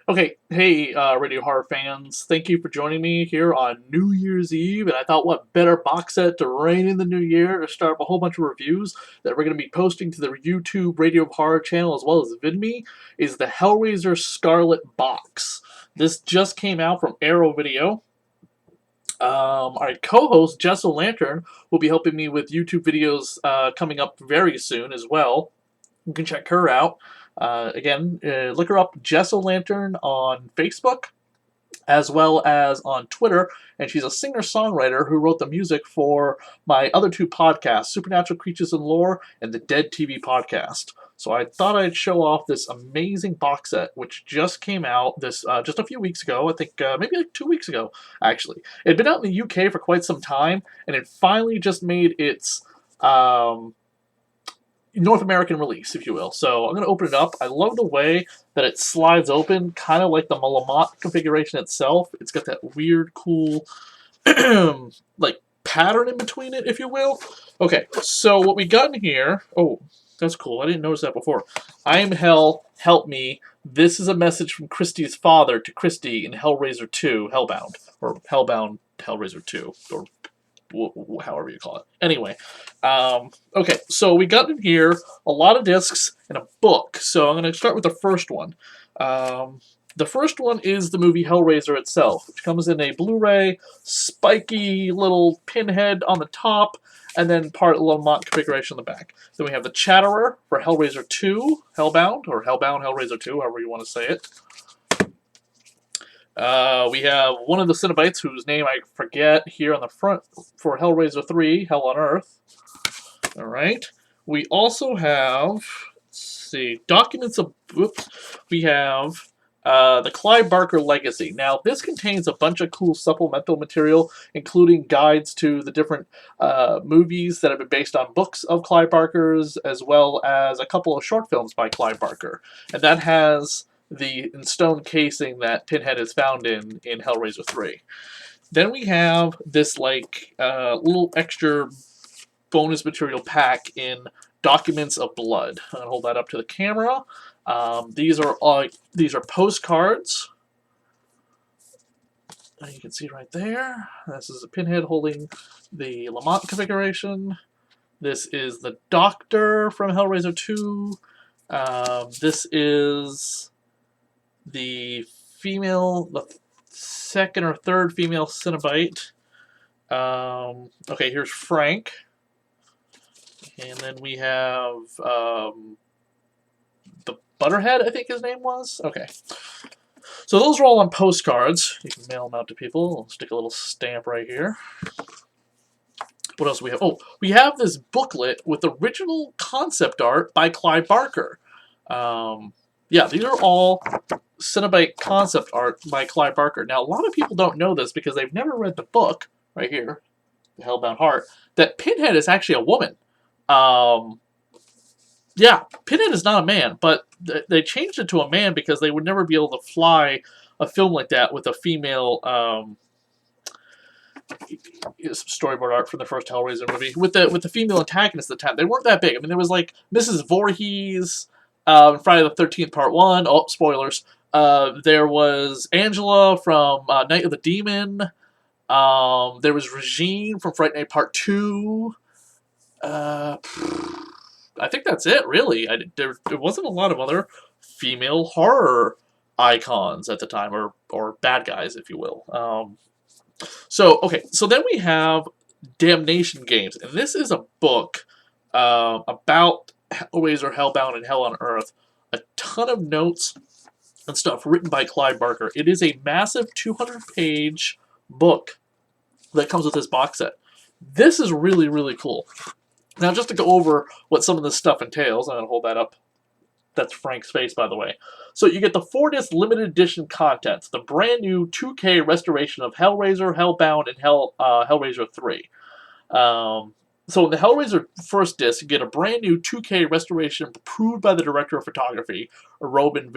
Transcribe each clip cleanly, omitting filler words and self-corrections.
Okay, hey, Radio Horror fans. Thank you for joining me here on New Year's Eve. And I thought, what better box set to reign in the new year to start up a whole bunch of reviews that we're going to be posting to the YouTube Radio Horror channel as well as VidMe is the Hellraiser Scarlet box. This just came out from Arrow Video. Our co-host Jess O'Lantern will be helping me with YouTube videos coming up very soon as well. You can check her out. Look her up, Jess O'Lantern, on Facebook as well as on Twitter, and she's a singer-songwriter who wrote the music for my other two podcasts, Supernatural Creatures and Lore and the Dead TV podcast. So I thought I'd show off this amazing box set, which just came out this just a few weeks ago. I think maybe like 2 weeks ago, actually. It had been out in the UK for quite some time, and it finally just made its North American release, if you will. So I'm going to open it up. I love the way that it slides open, kind of like the Malamot configuration itself. It's got that weird, cool, like, pattern in between it, if you will. Okay, so what we got in here... Oh, that's cool. I didn't notice that before. I am hell, help me. This is a message from Christy's father to Christy in Hellraiser 2, Hellbound. Or Hellbound Hellraiser 2, or however you call it. Anyway, okay, so we got in here a lot of discs and a book. So I'm going to start with the first one. The first one is the movie Hellraiser itself, which comes in a Blu-ray, spiky little pinhead on the top, and then part Lamont configuration on the back. Then we have the Chatterer for Hellraiser 2, Hellbound, or Hellbound Hellraiser 2, however you want to say it. We have one of the Cenobites, whose name I forget, here on the front for Hellraiser 3, Hell on Earth. Alright. We also have, let's see, documents of, we have the Clive Barker Legacy. Now, this contains a bunch of cool supplemental material, including guides to the different movies that have been based on books of Clive Barker's, as well as a couple of short films by Clive Barker. And that has the stone casing that Pinhead is found in Hellraiser 3. Then we have this little extra bonus material pack in Documents of Blood. I'm gonna hold that up to the camera. These are postcards. You can see right there. This is a Pinhead holding the Lamont configuration. This is the Doctor from Hellraiser 2. This is the second or third female Cenobite. Okay, here's Frank. And then we have the Butterhead, I think his name was. Okay. So those are all on postcards. You can mail them out to people. I'll stick a little stamp right here. What else do we have? Oh, we have this booklet with original concept art by Clive Barker. Yeah, these are all Cenobite concept art by Clive Barker. Now, a lot of people don't know this because they've never read the book, right here, The Hellbound Heart, that Pinhead is actually a woman. Yeah, Pinhead is not a man, but they changed it to a man because they would never be able to fly a film like that with a female storyboard art from the first Hellraiser movie with the female antagonist at the time. They weren't that big. I mean, there was like Mrs. Voorhees, Friday the 13th Part 1. Oh, spoilers. There was Angela from Night of the Demon. There was Regine from Fright Night Part 2. I think that's it, really. There wasn't a lot of other female horror icons at the time, or bad guys, if you will. So then we have Damnation Games, and this is a book about Hellraiser, Hellbound, and Hell on Earth. A ton of notes and stuff written by Clive Barker. It is a massive 200-page book that comes with this box set. This is really, really cool. Now, just to go over what some of this stuff entails, I'm going to hold that up. That's Frank's face, by the way. So you get the 4-disc limited edition contents, the brand new 2K restoration of Hellraiser, Hellbound, and Hellraiser 3. So in the Hellraiser first disc, you get a brand new 2K restoration approved by the director of photography, Robin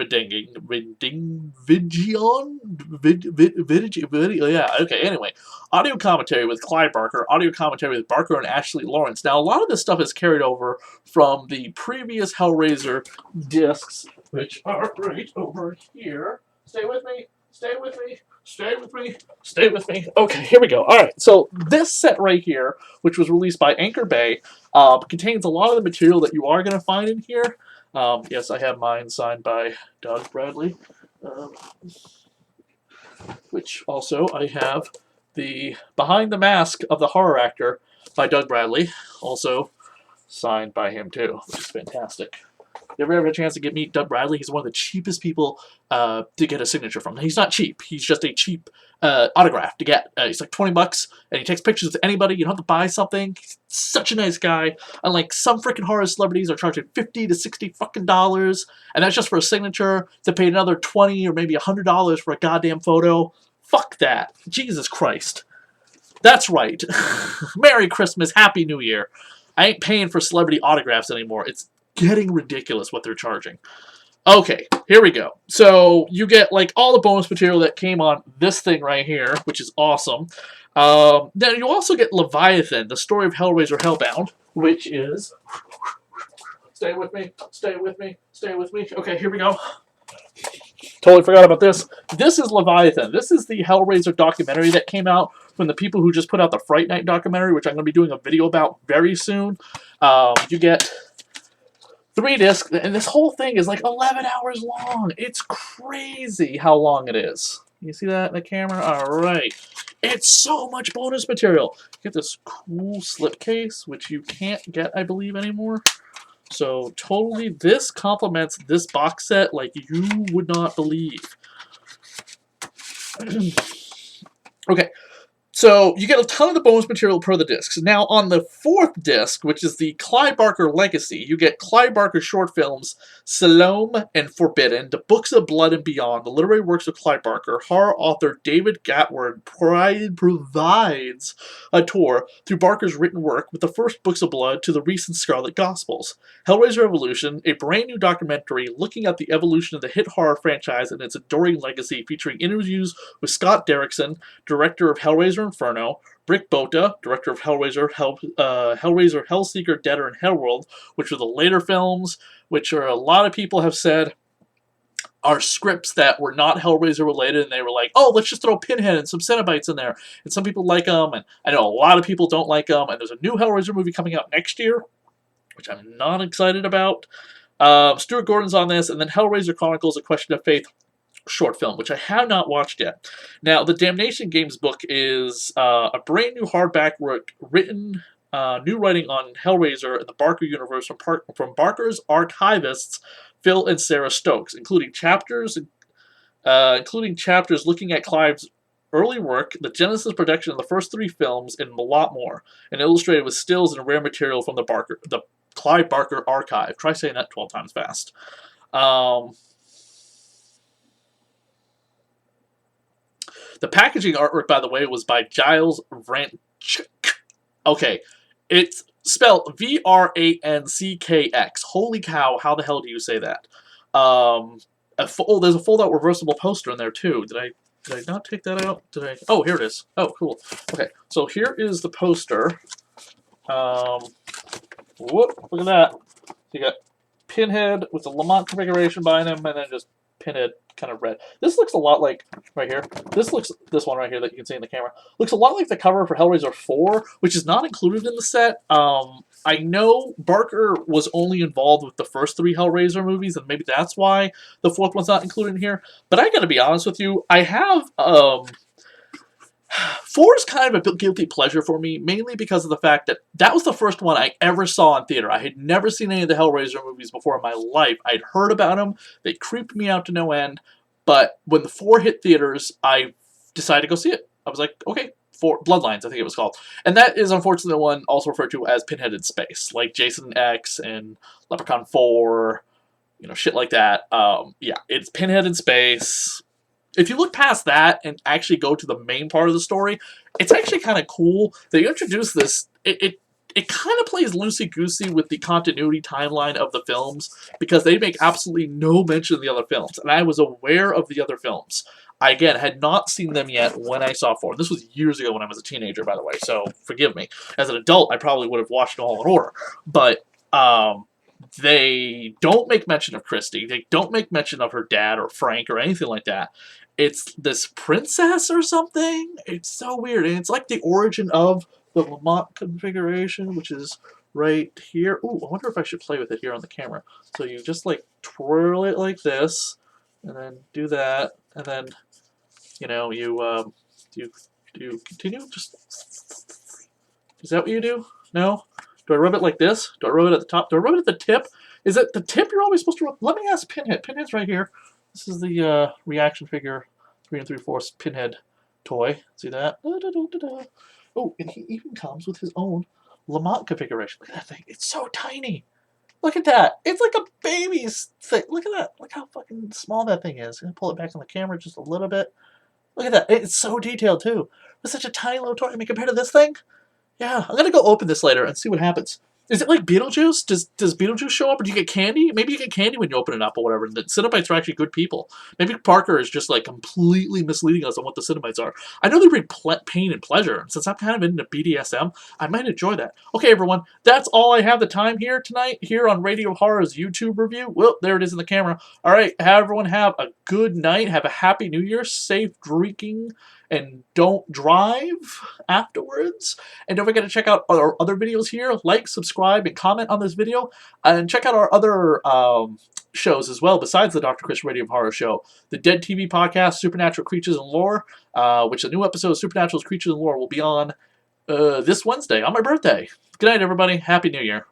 yeah, okay, anyway. Audio commentary with Clive Barker, audio commentary with Barker and Ashley Lawrence. Now, a lot of this stuff is carried over from the previous Hellraiser discs, which are right over here. Stay with me. Stay with me. Stay with me. Stay with me. Okay, here we go. All right, so this set right here, which was released by Anchor Bay, contains a lot of the material that you are going to find in here. Yes, I have mine signed by Doug Bradley, which also I have the Behind the Mask of the Horror Actor by Doug Bradley, also signed by him too, which is fantastic. You ever have a chance to meet Doug Bradley? He's one of the cheapest people to get a signature from. He's not cheap. He's just a cheap autograph to get. He's like $20, and he takes pictures with anybody. You don't have to buy something. He's such a nice guy. Unlike some freaking horror celebrities are charging $50 to $60 fucking dollars, and that's just for a signature. To pay another $20 or maybe $100 for a goddamn photo. Fuck that. Jesus Christ. That's right. Merry Christmas. Happy New Year. I ain't paying for celebrity autographs anymore. It's getting ridiculous what they're charging. Okay, here we go. So you get like all the bonus material that came on this thing right here, which is awesome. Then you also get Leviathan, the story of Hellraiser Hellbound, which is... Stay with me, stay with me, stay with me. Okay, here we go. Totally forgot about this. This is Leviathan. This is the Hellraiser documentary that came out from the people who just put out the Fright Night documentary, which I'm going to be doing a video about very soon. You get 3 discs, and this whole thing is like 11 hours long. It's crazy how long it is. You see that in the camera? All right. It's so much bonus material. You get this cool slipcase, which you can't get, I believe, anymore. So totally, this complements this box set like you would not believe. Okay. So you get a ton of the bonus material per the discs. Now on the 4th disc, which is the Clive Barker Legacy, you get Clive Barker short films, Salome and Forbidden, The Books of Blood and Beyond, the literary works of Clive Barker. Horror author David Gatward provides a tour through Barker's written work with the first Books of Blood to the recent Scarlet Gospels. Hellraiser Evolution, a brand new documentary looking at the evolution of the hit horror franchise and its enduring legacy, featuring interviews with Scott Derrickson, director of Hellraiser Inferno, Brick Bota, director of Hellraiser, Hellraiser, Hellseeker, Deader, and Hellworld, which are the later films, which are a lot of people have said are scripts that were not Hellraiser related, and they were like, oh, let's just throw Pinhead and some Cenobites in there. And some people like them, and I know a lot of people don't like them, and there's a new Hellraiser movie coming out next year, which I'm not excited about. Stuart Gordon's on this, and then Hellraiser Chronicles: A Question of Faith short film, which I have not watched yet. Now, the Damnation Games book is a brand new hardback work written, new writing on Hellraiser and the Barker universe from Barker's archivists Phil and Sarah Stokes, including chapters looking at Clive's early work, the Genesis production of the first 3 films, and a lot more, and illustrated with stills and rare material from the Clive Barker archive. Try saying that 12 times fast. The packaging artwork, by the way, was by Giles Vranckx. Okay, it's spelled V-R-A-N-C-K-X. Holy cow, how the hell do you say that? There's a fold-out reversible poster in there, too. Did I not take that out? Oh, here it is. Oh, cool. Okay, so here is the poster. Whoop, look at that. You got Pinhead with the Lamont configuration behind him, and then just Pinhead kind of red. This looks a lot like, right here, this one right here that you can see in the camera, looks a lot like the cover for Hellraiser 4, which is not included in the set. I know Barker was only involved with the first 3 Hellraiser movies, and maybe that's why the 4th one's not included in here, but I gotta be honest with you, I have, 4 is kind of a guilty pleasure for me, mainly because of the fact that that was the first one I ever saw in theater. I had never seen any of the Hellraiser movies before in my life. I'd heard about them. They creeped me out to no end. But when the 4 hit theaters, I decided to go see it. I was like, okay, 4 Bloodlines, I think it was called. And that is unfortunately the one also referred to as Pinhead in Space, like Jason X and Leprechaun 4, shit like that. Yeah, it's Pinhead in Space. If you look past that and actually go to the main part of the story, it's actually kind of cool. They introduce this. It kind of plays loosey-goosey with the continuity timeline of the films because they make absolutely no mention of the other films. And I was aware of the other films. I, again, had not seen them yet when I saw 4. This was years ago when I was a teenager, by the way, so forgive me. As an adult, I probably would have watched them all in order. But they don't make mention of Christy. They don't make mention of her dad or Frank or anything like that. It's this princess or something. It's so weird. And it's like the origin of the Lamont configuration, which is right here. Ooh, I wonder if I should play with it here on the camera. So you just like twirl it like this, and then do that, and then, you know, you continue? Just, is that what you do? No? Do I rub it like this? Do I rub it at the top? Do I rub it at the tip? Is it the tip you're always supposed to rub? Let me ask Pinhead. Pinhead's right here. This is the reaction figure 3 3/4 Pinhead toy. See that? Da, da, da, da, da. Oh, and he even comes with his own Lamont configuration. Look at that thing. It's so tiny. Look at that. It's like a baby's thing. Look at that. Look how fucking small that thing is. I'm going to pull it back on the camera just a little bit. Look at that. It's so detailed, too. It's such a tiny little toy. I mean, compared to this thing, yeah. I'm going to go open this later and see what happens. Is it like Beetlejuice? Does Beetlejuice show up, or do you get candy? Maybe you get candy when you open it up or whatever. And the Cenobites are actually good people. Maybe Parker is just like completely misleading us on what the Cenobites are. I know they bring pain and pleasure. And since I'm kind of into BDSM, I might enjoy that. Okay, everyone, that's all I have the time here tonight, here on Radio Horror's YouTube review. Well, there it is in the camera. All right, everyone have a good night. Have a happy New Year. Safe drinking. And don't drive afterwards. And don't forget to check out our other videos here. Like, subscribe, and comment on this video. And check out our other shows as well, besides the Dr. Chris Radio Horror Show. The Dead TV podcast, Supernatural Creatures and Lore, which a new episode of Supernatural Creatures and Lore will be on this Wednesday, on my birthday. Good night, everybody. Happy New Year.